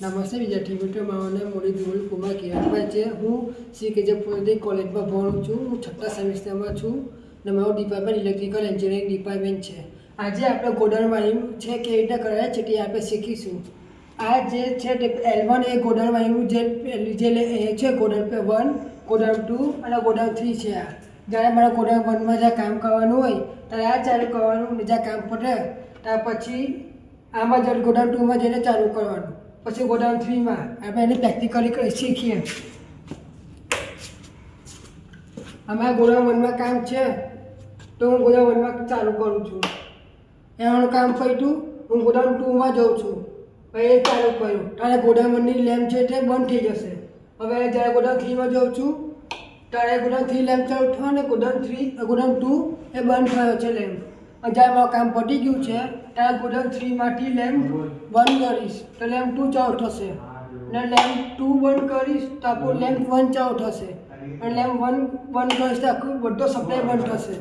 નમસ્તે વિદ્યાર્થી મિત્રો, મારું નામ મોડી ધ્રુવ કુમાર કિરણભાઈ છે. હું શ્રી કેજે ફોરેન્સિક કોલેજમાં ભણું છું. હું 6થા સેમિસ્ટરમાં છું અને મારું ડિપાર્ટમેન્ટ ઇલેક્ટ્રિકલ એન્જિનિયરિંગ ડિપાર્ટમેન્ટ છે. આજે આપણે ગોડાઉન વાયરિંગ છે કેવી રીતે કરાય છે તે આપણે શીખીશું. આ જે છે તે L1 એ ગોડાઉન વાયરિંગનું જે છે ગોડાઉન 1, ગોડાઉન 2 અને ગોડાઉન 3 છે. આ જ્યારે મારે ગોડાઉન 1માં જ્યાં કામ કરવાનું હોય ત્યારે આ ચાલુ કરવાનું, અને જ્યાં કામ પતે ત્યાર પછી આમાં જ્યારે ગોડાઉન 2માં જઈને ચાલુ કરવાનું. પછી ગોડાઉન 3માં આપણે એને પ્રેક્ટિકલી શીખીએ. અમારા ગોડાઉન 1માં કામ છે તો હું ગોડાઉન 1માં ચાલુ કરું છું. એનું કામ પત્યું, હું ગોડાઉન 2માં જાઉં છું, પછી એ ચાલુ કર્યું ત્યારે ગોડાઉન 1ની લેમ્પ છે તે બંધ થઈ જશે. હવે જ્યારે ગોડાઉન 3માં જાઉં છું ત્યારે ગોડાઉન 3 લેમ્પ ચાલુ થયો અને ગોડાઉન 2 એ બંધ થયો છે લેમ્પ. અને જ્યારે મારું કામ પતી ગયું છે ત્યારે ગોડાઉન 3માંથી લેમ્પ બંધ કરીશ તો લેમ્પ 2 ચાલુ થશે, અને લેમ્પ 2 બંધ કરીશ તો આપણું લેમ્પ 1 ચાલુ થશે, અને લેમ્પ 1 બંધ કરીશ તો આખું બધો સપ્લાય બંધ થશે.